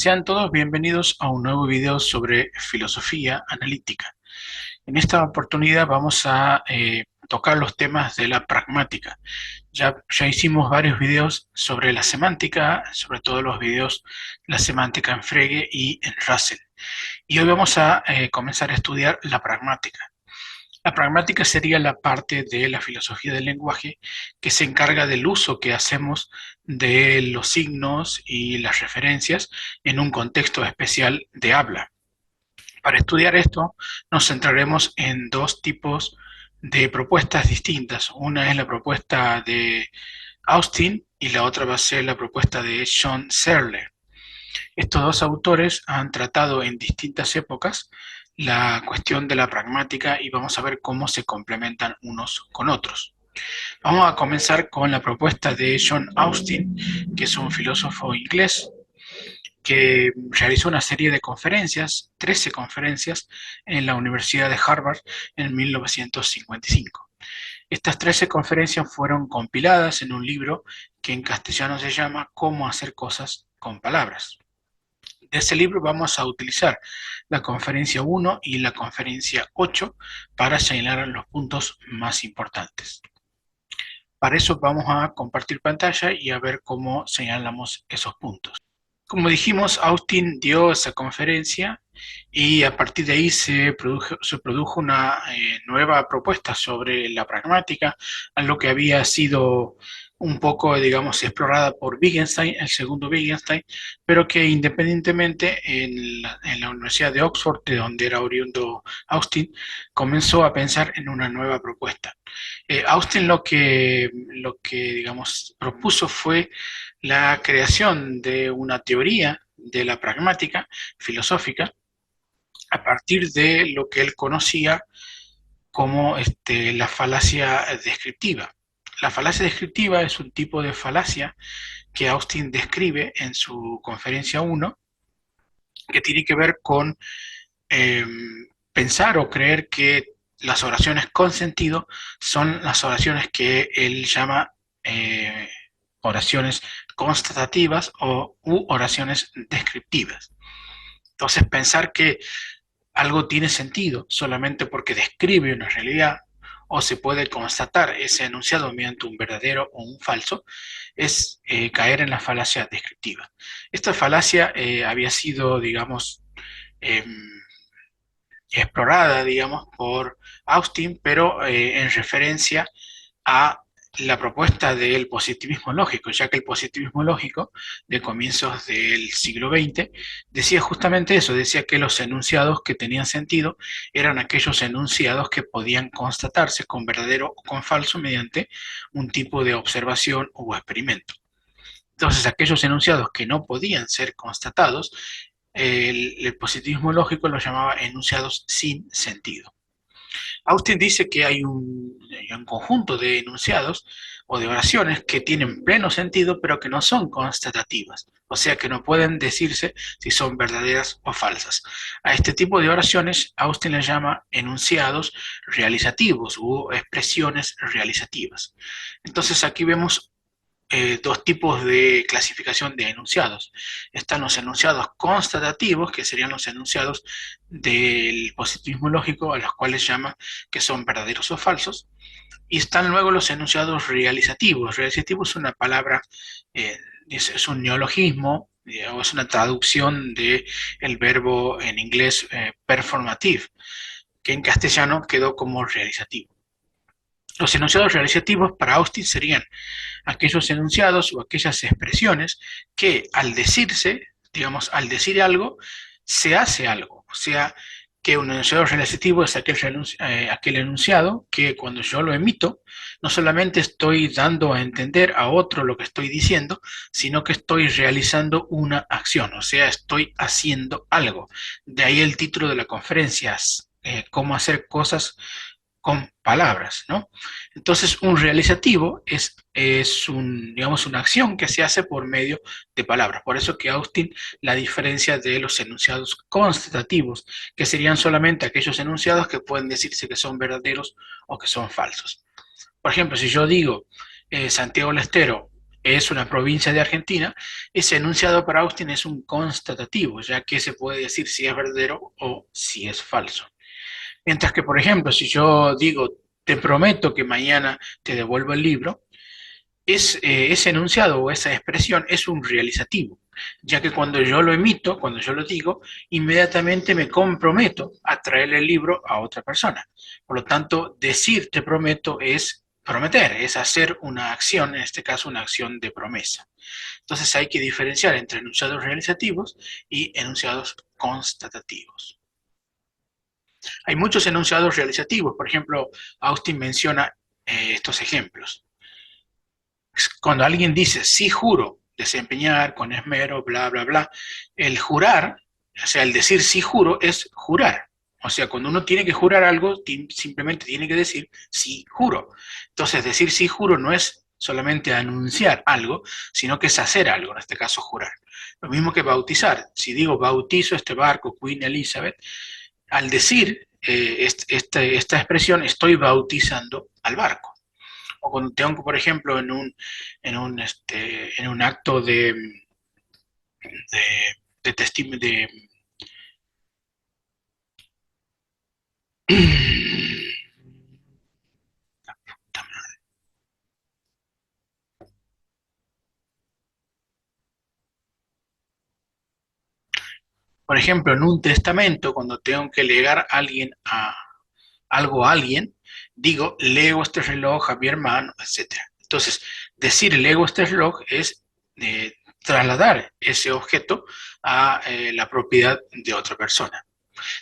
Sean todos bienvenidos a un nuevo video sobre filosofía analítica. En esta oportunidad vamos a tocar los temas de la pragmática. Ya hicimos varios videos sobre la semántica, sobre todo los videos la semántica en Frege y en Russell. Y hoy vamos a comenzar a estudiar la pragmática. La pragmática sería la parte de la filosofía del lenguaje que se encarga del uso que hacemos de los signos y las referencias en un contexto especial de habla. Para estudiar esto nos centraremos en dos tipos de propuestas distintas. Una es la propuesta de Austin y la otra va a ser la propuesta de John Searle. Estos dos autores han tratado en distintas épocas la cuestión de la pragmática y vamos a ver cómo se complementan unos con otros. Vamos a comenzar con la propuesta de John Austin, que es un filósofo inglés que realizó una serie de conferencias, 13 conferencias, en la Universidad de Harvard en 1955. Estas 13 conferencias fueron compiladas en un libro que en castellano se llama Cómo hacer cosas con palabras. De ese libro vamos a utilizar la conferencia 1 y la conferencia 8 para señalar los puntos más importantes. Para eso vamos a compartir pantalla y a ver cómo señalamos esos puntos. Como dijimos, Austin dio esa conferencia y a partir de ahí se produjo una nueva propuesta sobre la pragmática, algo que había sido un poco, digamos, explorada por Wittgenstein, el segundo Wittgenstein, pero que independientemente en la Universidad de Oxford, de donde era oriundo Austin, comenzó a pensar en una nueva propuesta. Austin digamos, propuso fue la creación de una teoría de la pragmática filosófica a partir de lo que él conocía como la falacia descriptiva. La falacia descriptiva es un tipo de falacia que Austin describe en su conferencia 1, que tiene que ver con eh, pensar o creer que las oraciones con sentido son las oraciones que él llama oraciones constatativas u oraciones descriptivas. Entonces, pensar que algo tiene sentido solamente porque describe una realidad o se puede constatar ese enunciado mediante un verdadero o un falso, es caer en la falacia descriptiva. Esta falacia había sido, digamos, eh, explorada, digamos, por Austin, pero en referencia a la propuesta del positivismo lógico, ya que el positivismo lógico de comienzos del siglo XX decía justamente eso, decía que los enunciados que tenían sentido eran aquellos enunciados que podían constatarse con verdadero o con falso mediante un tipo de observación o experimento. Entonces, aquellos enunciados que no podían ser constatados, el positivismo lógico los llamaba enunciados sin sentido. Austin dice que hay un conjunto de enunciados o de oraciones que tienen pleno sentido, pero que no son constatativas, o sea que no pueden decirse si son verdaderas o falsas. A este tipo de oraciones Austin les llama enunciados realizativos u expresiones realizativas. Entonces aquí vemos dos tipos de clasificación de enunciados. Están los enunciados constatativos, que serían los enunciados del positivismo lógico, a los cuales llama que son verdaderos o falsos, y están luego los enunciados realizativos. Realizativo es una palabra, es un neologismo, o es una traducción del verbo en inglés performative, que en castellano quedó como realizativo. Los enunciados realizativos para Austin serían aquellos enunciados o aquellas expresiones que al decirse, digamos, al decir algo, se hace algo. O sea, que un enunciado realizativo es aquel enunciado que cuando yo lo emito, no solamente estoy dando a entender a otro lo que estoy diciendo, sino que estoy realizando una acción, o sea, estoy haciendo algo. De ahí el título de la conferencia, cómo hacer cosas con palabras, ¿no? Entonces, un realizativo digamos, una acción que se hace por medio de palabras. Por eso que Austin la diferencia de los enunciados constatativos, que serían solamente aquellos enunciados que pueden decirse que son verdaderos o que son falsos. Por ejemplo, si yo digo Santiago del Estero es una provincia de Argentina, ese enunciado para Austin es un constatativo, ya que se puede decir si es verdadero o si es falso. Mientras que, por ejemplo, si yo digo, te prometo que mañana te devuelvo el libro, ese enunciado o esa expresión es un realizativo, ya que cuando yo lo emito, cuando yo lo digo, inmediatamente me comprometo a traerle el libro a otra persona. Por lo tanto, decir te prometo es prometer, es hacer una acción, en este caso una acción de promesa. Entonces hay que diferenciar entre enunciados realizativos y enunciados constatativos. Hay muchos enunciados realizativos, por ejemplo, Austin menciona estos ejemplos. Cuando alguien dice sí juro desempeñar con esmero, bla, bla, bla, el jurar, o sea, el decir sí juro es jurar. O sea, cuando uno tiene que jurar algo, simplemente tiene que decir sí juro. Entonces, decir sí juro no es solamente anunciar algo, sino que es hacer algo, en este caso jurar. Lo mismo que bautizar. Si digo bautizo este barco, Queen Elizabeth, al decir esta expresión, estoy bautizando al barco. O cuando tengo, por ejemplo, en un acto de testimonio, por ejemplo, en un testamento, cuando tengo que legar a alguien algo a alguien, digo, lego este reloj a mi hermano, etcétera. Entonces, decir lego este reloj es trasladar ese objeto a la propiedad de otra persona.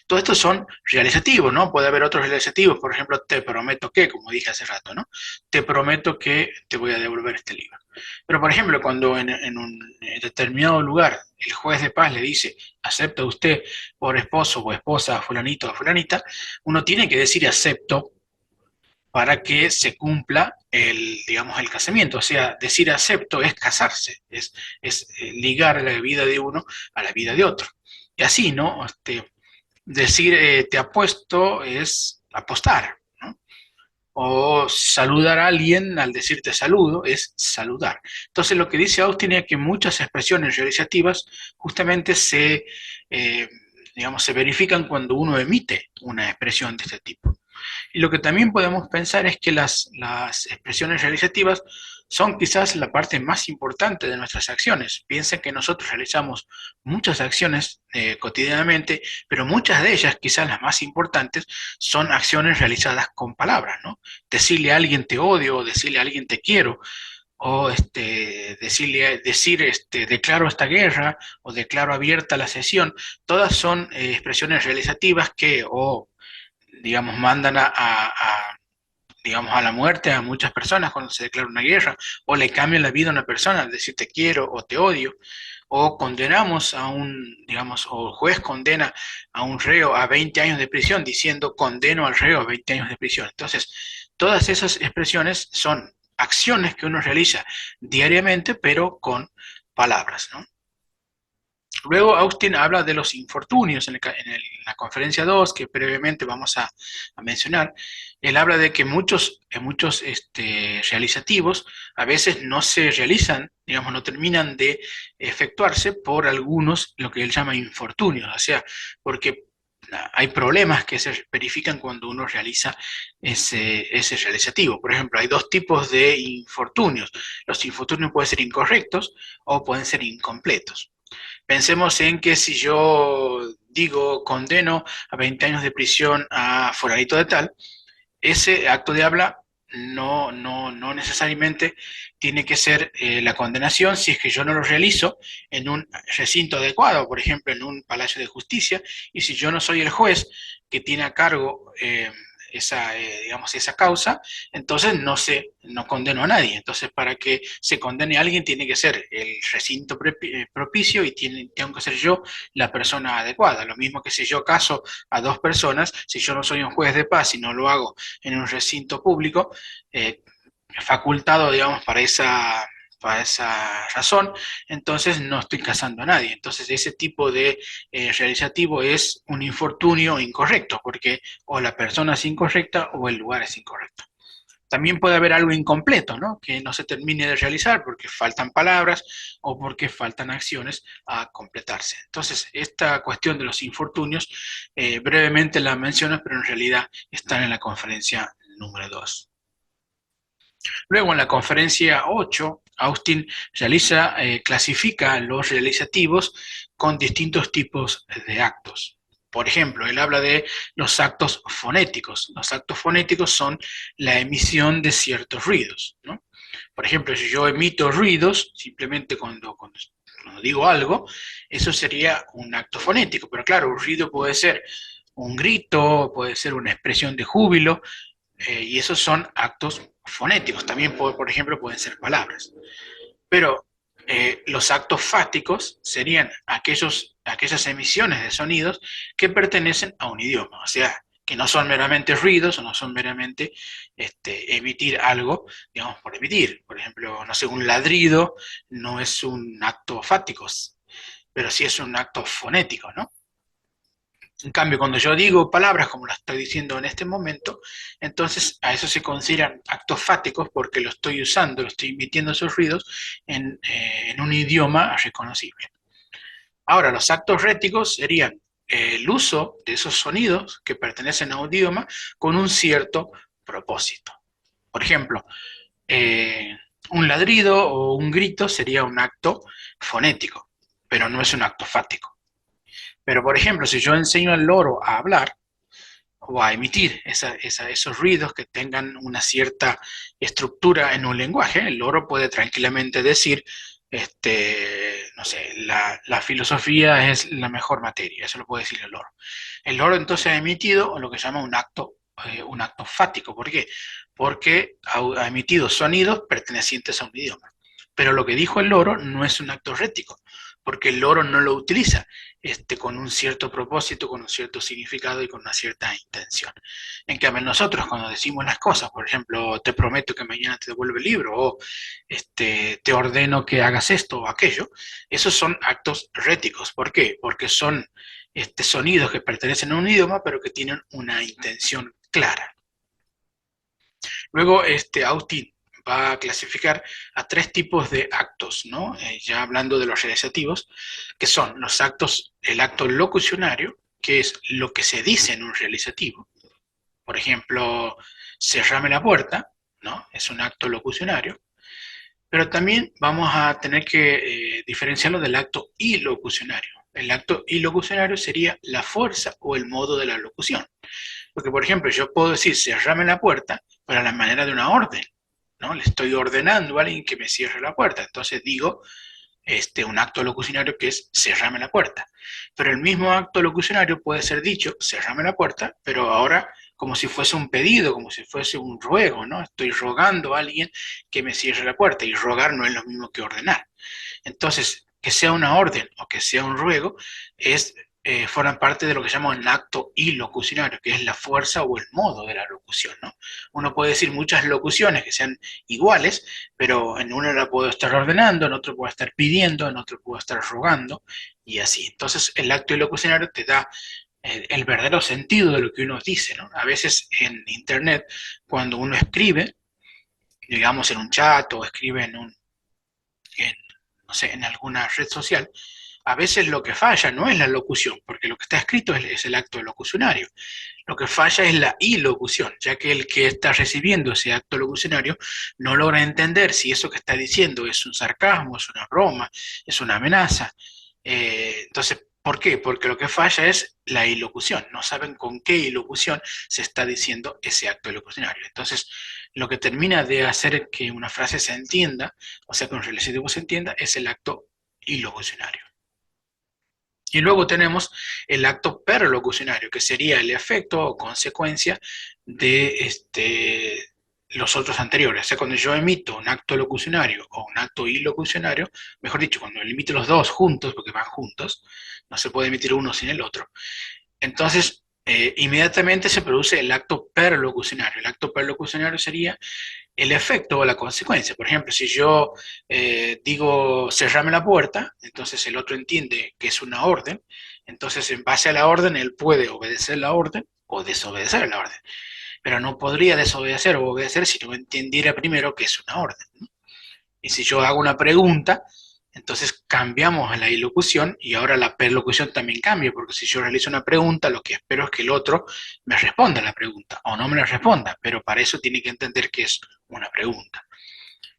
Todos estos son realizativos, ¿no? Puede haber otros realizativos, por ejemplo, te prometo que, como dije hace rato, ¿no? Te prometo que te voy a devolver este libro. Pero, por ejemplo, cuando en un determinado lugar el juez de paz le dice, acepta usted por esposo o esposa a fulanito o a fulanita, uno tiene que decir acepto para que se cumpla digamos, el casamiento. O sea, decir acepto es casarse, es ligar la vida de uno a la vida de otro. Y así, ¿no? Decir te apuesto es apostar, ¿no? O saludar a alguien al decirte saludo es saludar. Entonces lo que dice Austin es que muchas expresiones realizativas justamente eh, digamos, se verifican cuando uno emite una expresión de este tipo. Y lo que también podemos pensar es que las expresiones realizativas son quizás la parte más importante de nuestras acciones. Piensen que nosotros realizamos muchas acciones cotidianamente, pero muchas de ellas, quizás las más importantes, son acciones realizadas con palabras, ¿no? Decirle a alguien te odio, o decirle a alguien te quiero, o decir declaro esta guerra, o declaro abierta la sesión, todas son expresiones realizativas que o digamos, mandan digamos, a la muerte a muchas personas cuando se declara una guerra, o le cambian la vida a una persona al decir te quiero o te odio, o condenamos digamos, o el juez condena a un reo a 20 años de prisión diciendo condeno al reo a 20 años de prisión. Entonces, todas esas expresiones son acciones que uno realiza diariamente, pero con palabras, ¿no? Luego Austin habla de los infortunios en la conferencia 2 que brevemente vamos a mencionar. Él habla de que muchos realizativos a veces no se realizan, digamos, no terminan de efectuarse por algunos, lo que él llama infortunios, o sea, porque hay problemas que se verifican cuando uno realiza ese realizativo. Por ejemplo, hay dos tipos de infortunios. Los infortunios pueden ser incorrectos o pueden ser incompletos. Pensemos en que si yo digo condeno a 20 años de prisión a fulanito de tal, ese acto de habla no necesariamente tiene que ser la condenación si es que yo no lo realizo en un recinto adecuado, por ejemplo, en un palacio de justicia, y si yo no soy el juez que tiene a cargo digamos, esa causa, entonces no condeno a nadie. Entonces, para que se condene a alguien tiene que ser el recinto propicio y tengo que ser yo la persona adecuada. Lo mismo que si yo caso a dos personas, si yo no soy un juez de paz y no lo hago en un recinto público, facultado, digamos, para esa razón, entonces no estoy casando a nadie. Entonces ese tipo de realizativo es un infortunio incorrecto, porque o la persona es incorrecta o el lugar es incorrecto. También puede haber algo incompleto, ¿no? Que no se termine de realizar porque faltan palabras o porque faltan acciones a completarse. Entonces, esta cuestión de los infortunios, brevemente la menciono, pero en realidad están en la conferencia número 2. Luego, en la conferencia 8, Austin clasifica los realizativos con distintos tipos de actos. Por ejemplo, él habla de los actos fonéticos. Los actos fonéticos son la emisión de ciertos ruidos, ¿no? Por ejemplo, si yo emito ruidos, simplemente cuando digo algo, eso sería un acto fonético. Pero claro, un ruido puede ser un grito, puede ser una expresión de júbilo, y esos son actos fonéticos. También, por ejemplo, pueden ser palabras. Pero los actos fáticos serían aquellas emisiones de sonidos que pertenecen a un idioma, o sea, que no son meramente ruidos o no son meramente emitir algo, digamos, por emitir. Por ejemplo, no sé, un ladrido no es un acto fático, pero sí es un acto fonético, ¿no? En cambio, cuando yo digo palabras como las estoy diciendo en este momento, entonces a eso se consideran actos fáticos porque lo estoy usando, lo estoy emitiendo esos ruidos en un idioma reconocible. Ahora, los actos réticos serían el uso de esos sonidos que pertenecen a un idioma con un cierto propósito. Por ejemplo, eh, un ladrido o un grito sería un acto fonético, pero no es un acto fático. Pero, por ejemplo, si yo enseño al loro a hablar o a emitir esos ruidos que tengan una cierta estructura en un lenguaje, el loro puede tranquilamente decir, no sé, la filosofía es la mejor materia, eso lo puede decir el loro. El loro entonces ha emitido lo que se llama un acto fático. ¿Por qué? Porque ha emitido sonidos pertenecientes a un idioma. Pero lo que dijo el loro no es un acto rético, porque el loro no lo utiliza con un cierto propósito, con un cierto significado y con una cierta intención. En cambio, nosotros cuando decimos las cosas, por ejemplo, te prometo que mañana te devuelvo el libro, o te ordeno que hagas esto o aquello, esos son actos réticos. ¿Por qué? Porque son sonidos que pertenecen a un idioma, pero que tienen una intención clara. Luego, Austin va a clasificar a tres tipos de actos, ¿no? Ya hablando de los realizativos, que son los actos, el acto locucionario, que es lo que se dice en un realizativo. Por ejemplo, cerrame la puerta, ¿no? Es un acto locucionario. Pero también vamos a tener que diferenciarlo del acto ilocucionario. El acto ilocucionario sería la fuerza o el modo de la locución. Porque, por ejemplo, yo puedo decir cerrame la puerta, pero a la manera de una orden, ¿no? Le estoy ordenando a alguien que me cierre la puerta. Entonces digo un acto locucionario que es cerrame la puerta. Pero el mismo acto locucionario puede ser dicho cerrame la puerta, pero ahora como si fuese un pedido, como si fuese un ruego, ¿no? Estoy rogando a alguien que me cierre la puerta, y rogar no es lo mismo que ordenar. Entonces, que sea una orden o que sea un ruego, forman parte de lo que se llama un acto ilocucionario, que es la fuerza o el modo de la locución, ¿no? Uno puede decir muchas locuciones que sean iguales, pero en una la puedo estar ordenando, en otro puedo estar pidiendo, en otro puedo estar rogando, y así. Entonces, el acto ilocucionario te da el verdadero sentido de lo que uno dice, ¿no? A veces en Internet, cuando uno escribe, digamos en un chat o escribe en, no sé, en alguna red social, a veces lo que falla no es la locución, porque lo que está escrito es el acto locucionario. Lo que falla es la ilocución, ya que el que está recibiendo ese acto locucionario no logra entender si eso que está diciendo es un sarcasmo, es una broma, es una amenaza. Entonces, ¿por qué? Porque lo que falla es la ilocución. No saben con qué ilocución se está diciendo ese acto locucionario. Entonces, lo que termina de hacer que una frase se entienda, o sea, que un relativo se entienda, es el acto ilocucionario. Y luego tenemos el acto perlocucionario, que sería el efecto o consecuencia de los otros anteriores. O sea, cuando yo emito un acto locucionario o un acto ilocucionario, mejor dicho, cuando emito los dos juntos, porque van juntos, no se puede emitir uno sin el otro, entonces inmediatamente se produce el acto perlocucionario. El acto perlocucionario sería el efecto o la consecuencia. Por ejemplo, si yo digo cerrame la puerta, entonces el otro entiende que es una orden, entonces en base a la orden él puede obedecer la orden o desobedecer la orden. pero no podría desobedecer o obedecer si no entendiera primero que es una orden, ¿no? Y si yo hago una pregunta, entonces cambiamos la ilocución y ahora la perlocución también cambia, porque si yo realizo una pregunta, lo que espero es que el otro me responda a la pregunta o no me la responda, pero para eso tiene que entender que es una pregunta.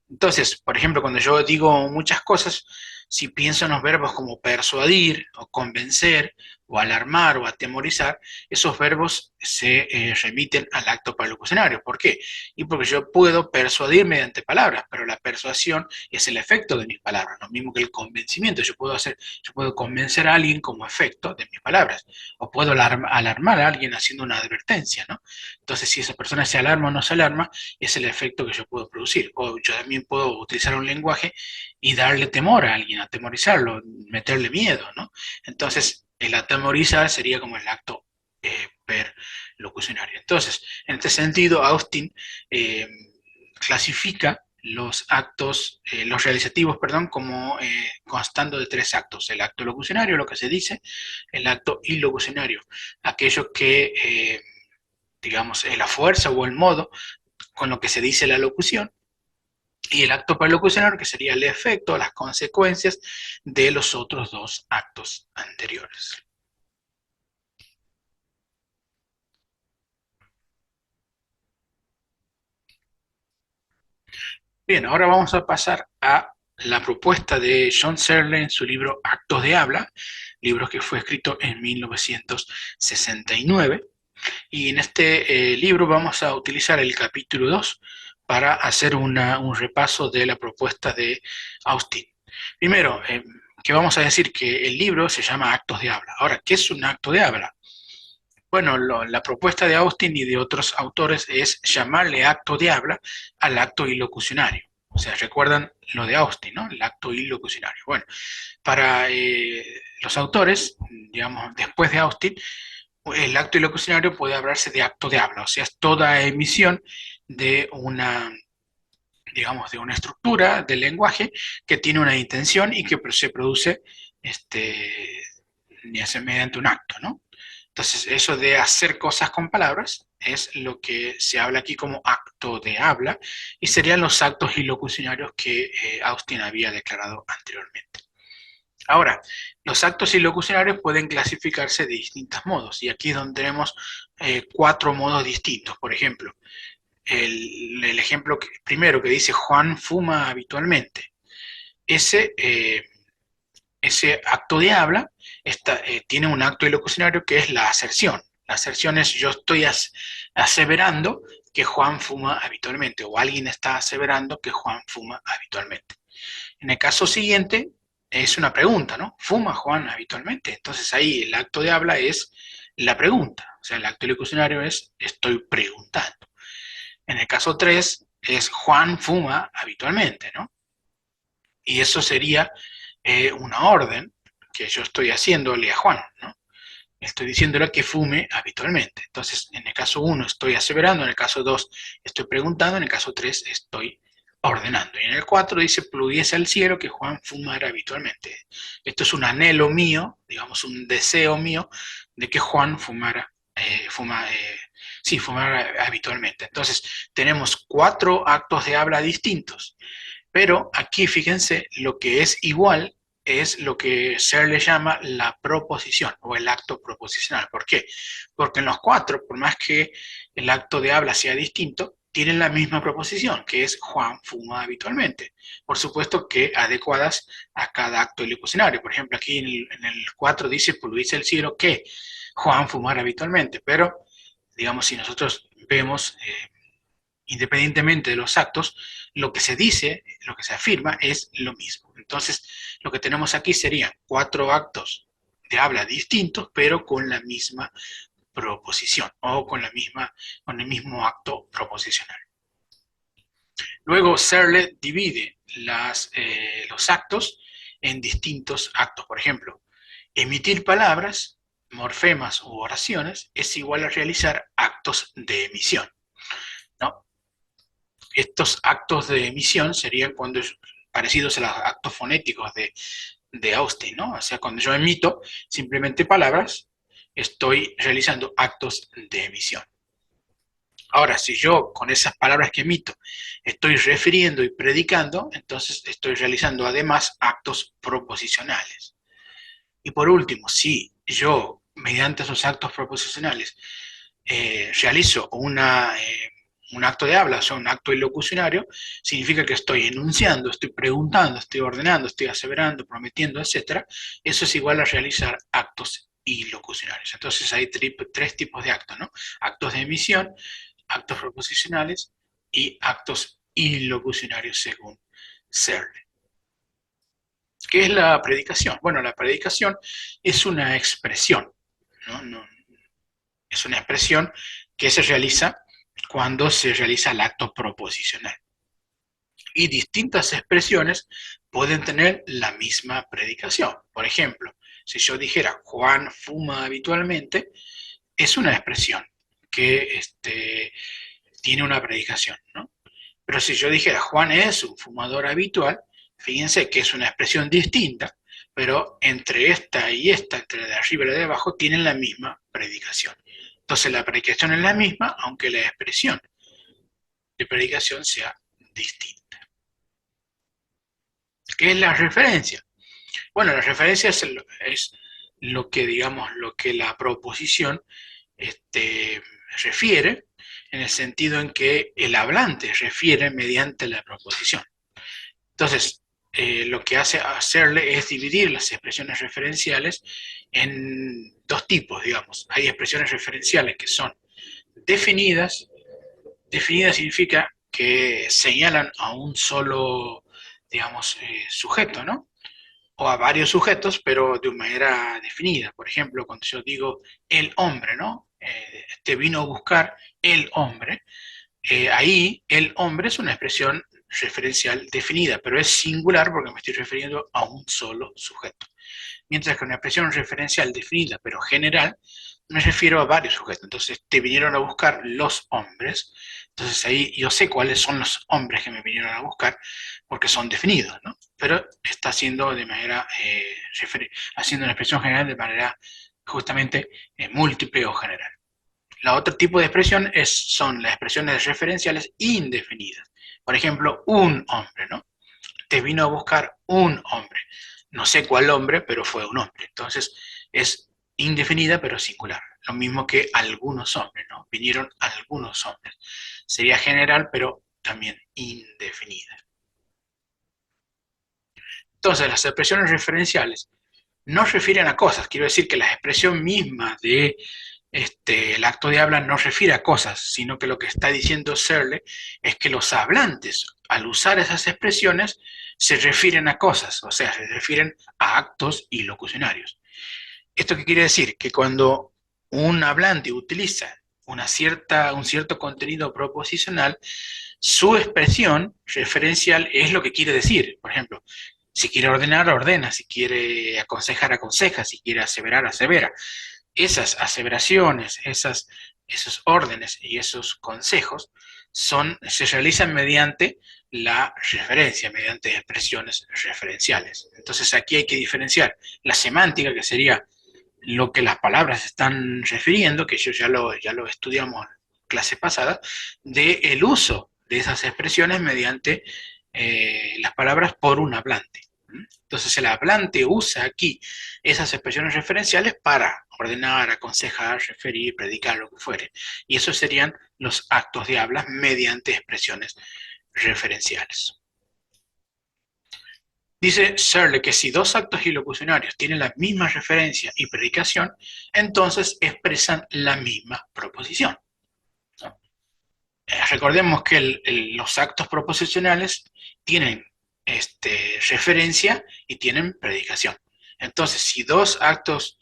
Entonces, por ejemplo, cuando yo digo muchas cosas, si pienso en los verbos como persuadir o convencer o alarmar o atemorizar, esos verbos se remiten al acto perlocucionario. ¿Por qué? Y porque yo puedo persuadir mediante palabras, pero la persuasión es el efecto de mis palabras, lo mismo que el convencimiento. Yo puedo convencer a alguien como efecto de mis palabras, o puedo alarmar a alguien haciendo una advertencia, ¿no? Entonces, si esa persona se alarma o no se alarma, es el efecto que yo puedo producir. O yo también puedo utilizar un lenguaje y darle temor a alguien, atemorizarlo, meterle miedo, ¿no? Entonces, el atemorizar sería como el acto perlocucionario. Entonces, en este sentido, Austin eh, clasifica los actos, los realizativos, perdón, como constando de tres actos: el acto locucionario, lo que se dice; el acto ilocucionario, aquello que, digamos, la fuerza o el modo con lo que se dice la locución; y el acto perlocucionario, que sería el efecto, las consecuencias de los otros dos actos anteriores. Bien, ahora vamos a pasar a la propuesta de John Searle en su libro Actos de Habla, libro que fue escrito en 1969. Y en este libro vamos a utilizar el capítulo 2 para hacer un repaso de la propuesta de Austin. Primero, que vamos a decir que el libro se llama Actos de Habla. Ahora, ¿qué es un acto de habla? Bueno, la propuesta de Austin y de otros autores es llamarle acto de habla al acto ilocucionario. O sea, recuerdan lo de Austin, ¿no? El acto ilocucionario. Bueno, para los autores, digamos, después de Austin, el acto ilocucionario puede hablarse de acto de habla, o sea, es toda emisión de una, digamos, de una estructura del lenguaje que tiene una intención y que se produce mediante un acto, ¿no? Entonces, eso de hacer cosas con palabras es lo que se habla aquí como acto de habla, y serían los actos ilocucionarios que Austin había declarado anteriormente. Ahora, los actos ilocucionarios pueden clasificarse de distintos modos, y aquí es donde tenemos cuatro modos distintos. Por ejemplo, el ejemplo primero que dice Juan fuma habitualmente. Ese, ese acto de habla tiene un acto ilocucionario que es la aserción. La aserción es: yo estoy aseverando que Juan fuma habitualmente, o alguien está aseverando que Juan fuma habitualmente. En el caso siguiente es una pregunta, ¿no? ¿Fuma Juan habitualmente? Entonces ahí el acto de habla es la pregunta, o sea, el acto locucionario es: estoy preguntando. En el caso 3 es: Juan fuma habitualmente, ¿no? Y eso sería una orden que yo estoy haciéndole a Juan, ¿no? Estoy diciéndole que fume habitualmente. Entonces, en el caso 1 estoy aseverando, en el caso 2 estoy preguntando, en el caso 3 estoy ordenando. Y en el 4 dice: pluguiese al cielo que Juan fumara habitualmente. Esto es un anhelo mío, digamos, un deseo mío de que Juan fumara habitualmente. Entonces, tenemos cuatro actos de habla distintos, pero aquí fíjense, lo que es igual es lo que Searle llama la proposición o el acto proposicional. ¿Por qué? Porque en los cuatro, por más que el acto de habla sea distinto, tienen la misma proposición, que es: Juan fuma habitualmente. Por supuesto que adecuadas a cada acto locucionario. Por ejemplo, aquí en el 4 dice: pues dice el cielo que Juan fumara habitualmente, pero digamos, si nosotros vemos, independientemente de los actos, lo que se dice, lo que se afirma es lo mismo. Entonces, lo que tenemos aquí serían cuatro actos de habla distintos, pero con la misma proposición o con el mismo acto proposicional. Luego, Searle divide los actos en distintos actos. Por ejemplo, emitir palabras, morfemas u oraciones es igual a realizar actos de emisión, ¿no? Estos actos de emisión serían parecidos a los actos fonéticos de Austin, ¿no? O sea, cuando yo emito simplemente palabras, estoy realizando actos de emisión. Ahora, si yo con esas palabras que emito estoy refiriendo y predicando, entonces estoy realizando además actos proposicionales. Y por último, si yo, mediante esos actos proposicionales, realizo un acto de habla, o sea, un acto ilocucionario, significa que estoy enunciando, estoy preguntando, estoy ordenando, estoy aseverando, prometiendo, etcétera. Eso es igual a realizar actos ilocucionarios. Entonces hay tres tipos de actos, ¿no? Actos de emisión, actos proposicionales y actos ilocucionarios según Searle. ¿Qué es la predicación? Bueno, la predicación es una expresión, ¿no? Es una expresión que se realiza cuando se realiza el acto proposicional. Y distintas expresiones pueden tener la misma predicación. Por ejemplo, si yo dijera Juan fuma habitualmente, es una expresión que tiene una predicación, ¿no? Pero si yo dijera Juan es un fumador habitual, fíjense que es una expresión distinta, pero entre esta y esta, entre la de arriba y la de abajo, tienen la misma predicación. Entonces la predicación es la misma, aunque la expresión de predicación sea distinta. ¿Qué es la referencia? Bueno, la referencia es lo que, digamos, lo que la proposición refiere, en el sentido en que el hablante refiere mediante la proposición. Entonces, lo que hace hacerle es dividir las expresiones referenciales en dos tipos, digamos. Hay expresiones referenciales que son definidas. Definida significa que señalan a un solo, digamos, sujeto, ¿no? O a varios sujetos, pero de una manera definida. Por ejemplo, cuando yo digo el hombre, ¿no? Te vino a buscar el hombre. Ahí el hombre es una expresión referencial definida, pero es singular porque me estoy refiriendo a un solo sujeto. Mientras que una expresión referencial definida, pero general, me refiero a varios sujetos. Entonces, te vinieron a buscar los hombres. Entonces, ahí yo sé cuáles son los hombres que me vinieron a buscar porque son definidos, ¿no? Pero está haciendo de manera, haciendo una expresión general de manera justamente múltiple o general. La otro tipo de expresión son las expresiones referenciales indefinidas. Por ejemplo, un hombre, ¿no? Te vino a buscar un hombre. No sé cuál hombre, pero fue un hombre. Entonces, es indefinida, pero singular. Lo mismo que algunos hombres, ¿no? Vinieron algunos hombres. Sería general, pero también indefinida. Entonces, las expresiones referenciales no refieren a cosas. Quiero decir que la expresión misma de el acto de habla no refiere a cosas, sino que lo que está diciendo Searle es que los hablantes, al usar esas expresiones, se refieren a cosas, o sea, se refieren a actos ilocucionarios. ¿Esto qué quiere decir? Que cuando un hablante utiliza un cierto contenido proposicional, su expresión referencial es lo que quiere decir. Por ejemplo, si quiere ordenar, ordena, si quiere aconsejar, aconseja, si quiere aseverar, asevera. Esas aseveraciones, esos órdenes y esos consejos se realizan mediante la referencia, mediante expresiones referenciales. Entonces aquí hay que diferenciar la semántica, que sería lo que las palabras están refiriendo, que ya lo estudiamos en clase pasada, del uso de esas expresiones mediante las palabras por un hablante. Entonces el hablante usa aquí esas expresiones referenciales para ordenar, aconsejar, referir, predicar, lo que fuere. Y esos serían los actos de habla mediante expresiones referenciales. Dice Searle que si dos actos ilocucionarios tienen la misma referencia y predicación, entonces expresan la misma proposición, ¿no? Recordemos que los actos proposicionales tienen referencia y tienen predicación. Entonces, si dos actos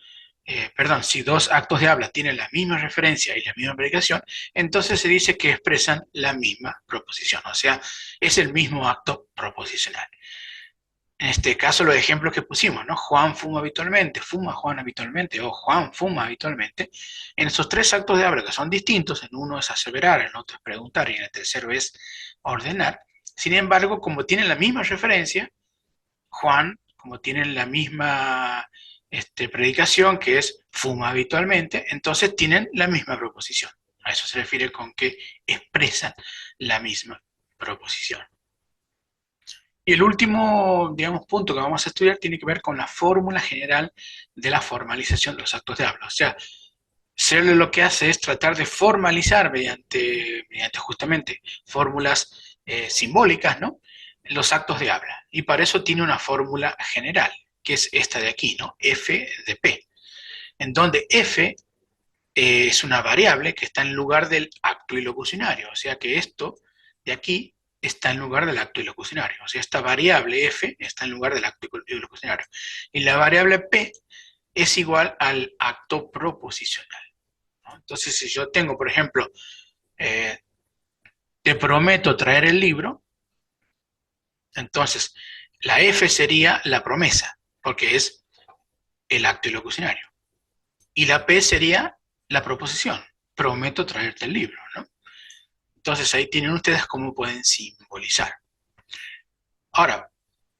de habla tienen la misma referencia y la misma predicación, entonces se dice que expresan la misma proposición, o sea, es el mismo acto proposicional. En este caso, los ejemplos que pusimos, ¿no? Juan fuma habitualmente, fuma Juan habitualmente, o Juan fuma habitualmente. En esos tres actos de habla que son distintos, en uno es aseverar, en el otro es preguntar y en el tercero es ordenar. Sin embargo, como tienen la misma referencia, Juan, como tienen la misma predicación, que es fuma habitualmente, entonces tienen la misma proposición. A eso se refiere con que expresan la misma proposición. Y el último, digamos, punto que vamos a estudiar tiene que ver con la fórmula general de la formalización de los actos de habla. O sea, Searle lo que hace es tratar de formalizar mediante justamente fórmulas simbólicas, ¿no? Los actos de habla. Y para eso tiene una fórmula general, que es esta de aquí, ¿no? F de P, en donde F es una variable que está en lugar del acto ilocucionario. O sea que esto de aquí está en lugar del acto ilocucionario. O sea, esta variable F está en lugar del acto ilocucionario. Y la variable P es igual al acto proposicional, ¿no? Entonces, si yo tengo, por ejemplo, eh, te prometo traer el libro, entonces la F sería la promesa, porque es el acto ilocucionario. Y la P sería la proposición, prometo traerte el libro, ¿no? Entonces ahí tienen ustedes cómo pueden simbolizar. Ahora,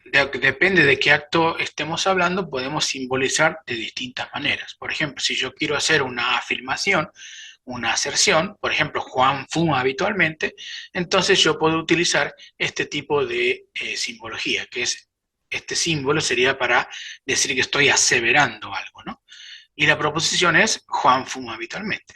depende de qué acto estemos hablando, podemos simbolizar de distintas maneras. Por ejemplo, si yo quiero hacer una afirmación, una aserción, por ejemplo, Juan fuma habitualmente, entonces yo puedo utilizar este tipo de simbología, que es, este símbolo sería para decir que estoy aseverando algo, ¿no? Y la proposición es Juan fuma habitualmente.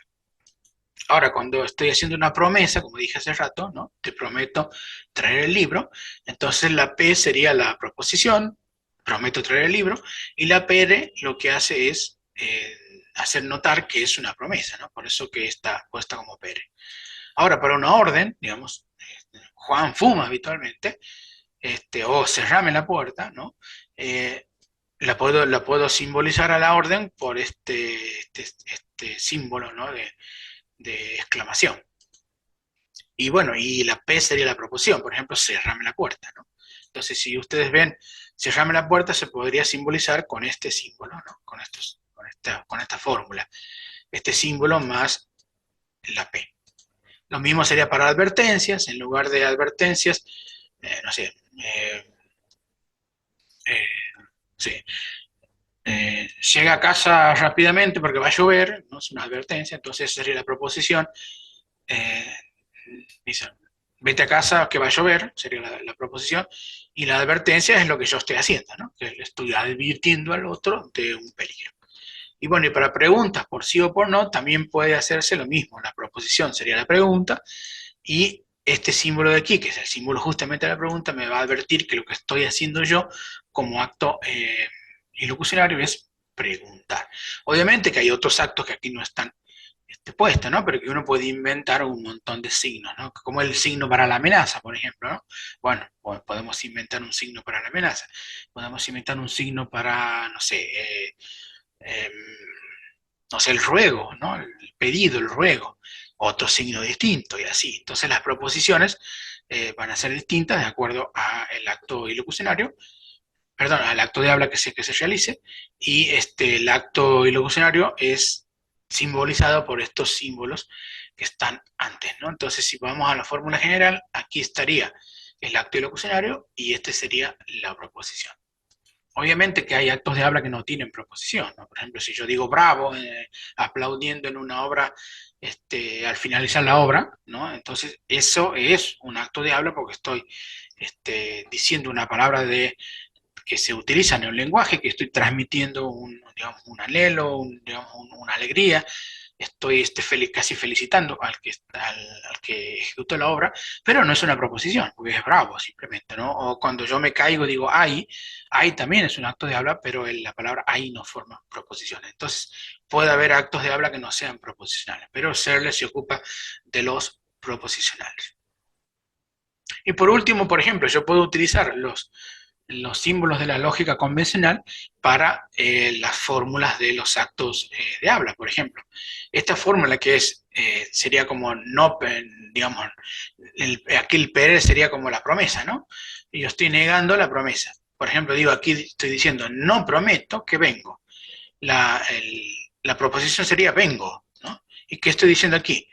Ahora, cuando estoy haciendo una promesa, como dije hace rato, ¿no? Te prometo traer el libro, entonces la P sería la proposición, prometo traer el libro, y la PR lo que hace es hacer notar que es una promesa, ¿no? Por eso que está puesta como PR. Ahora, para una orden, digamos, Juan fuma habitualmente, o cerrame la puerta, ¿no? Eh, la puedo simbolizar a la orden por este símbolo, ¿no? De exclamación. Y bueno, y la P sería la proposición, por ejemplo, cerrame la puerta, ¿no? Entonces, si ustedes ven, cerrame la puerta se podría simbolizar con este símbolo, ¿no? Con esta fórmula. Este símbolo más la P. Lo mismo sería para advertencias, en lugar de advertencias, no sé, eh, sí, llega a casa rápidamente porque va a llover, ¿no? Es una advertencia, entonces sería la proposición. Eh, Dice, vete a casa que va a llover, sería la proposición, y la advertencia es lo que yo estoy haciendo, ¿no? Que le estoy advirtiendo al otro de un peligro. Y bueno, y para preguntas por sí o por no, también puede hacerse lo mismo. La proposición sería la pregunta, y este símbolo de aquí, que es el símbolo justamente de la pregunta, me va a advertir que lo que estoy haciendo yo como acto ilocucionario es preguntar. Obviamente que hay otros actos que aquí no están puesta, ¿no? Pero que uno puede inventar un montón de signos, ¿no? Como el signo para la amenaza, por ejemplo, ¿no? Bueno, podemos inventar un signo para la amenaza, podemos inventar un signo para, no sé, eh, no sé, el ruego, ¿no? El pedido, el ruego, otro signo distinto y así. Entonces las proposiciones van a ser distintas de acuerdo al acto ilocucionario, perdón, al acto de habla que se realice, y el acto ilocucionario es simbolizado por estos símbolos que están antes, ¿no? Entonces, si vamos a la fórmula general, aquí estaría el acto ilocucionario y este sería la proposición. Obviamente que hay actos de habla que no tienen proposición, ¿no? Por ejemplo, si yo digo bravo, aplaudiendo en una obra, al finalizar la obra, ¿no? Entonces, eso es un acto de habla porque estoy diciendo una palabra que se utiliza en el lenguaje, que estoy transmitiendo digamos, un anhelo, digamos, una alegría, estoy casi felicitando al que ejecutó la obra, pero no es una proposición, porque es bravo simplemente, ¿no? O cuando yo me caigo digo ay también es un acto de habla, pero la palabra ay no forma proposiciones. Entonces puede haber actos de habla que no sean proposicionales, pero Searle se ocupa de los proposicionales. Y por último, por ejemplo, yo puedo utilizar los símbolos de la lógica convencional para las fórmulas de los actos de habla, por ejemplo. Esta fórmula que sería como no, digamos, aquí el PR sería como la promesa, ¿no? Y yo estoy negando la promesa. Por ejemplo, digo aquí, estoy diciendo, no prometo que vengo. La proposición sería vengo, ¿no? ¿Y qué estoy diciendo aquí?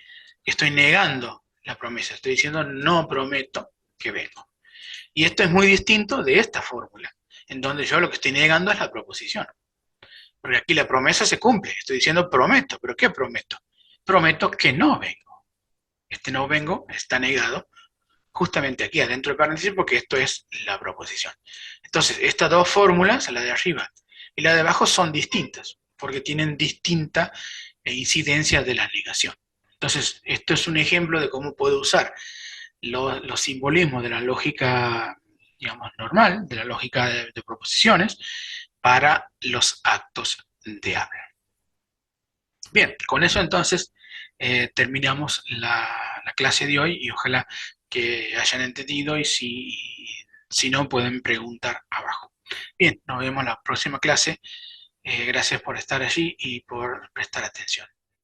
Estoy negando la promesa, estoy diciendo no prometo que vengo. Y esto es muy distinto de esta fórmula, en donde yo lo que estoy negando es la proposición. Porque aquí la promesa se cumple. Estoy diciendo prometo, pero ¿qué prometo? Prometo que no vengo. Este no vengo está negado justamente aquí adentro del paréntesis porque esto es la proposición. Entonces, estas dos fórmulas, la de arriba y la de abajo, son distintas porque tienen distinta incidencia de la negación. Entonces, esto es un ejemplo de cómo puedo usar los simbolismos de la lógica, digamos, normal, de la lógica de proposiciones, para los actos de habla. Bien, con eso entonces terminamos la clase de hoy y ojalá que hayan entendido y si no pueden preguntar abajo. Bien, nos vemos en la próxima clase. Gracias por estar allí y por prestar atención.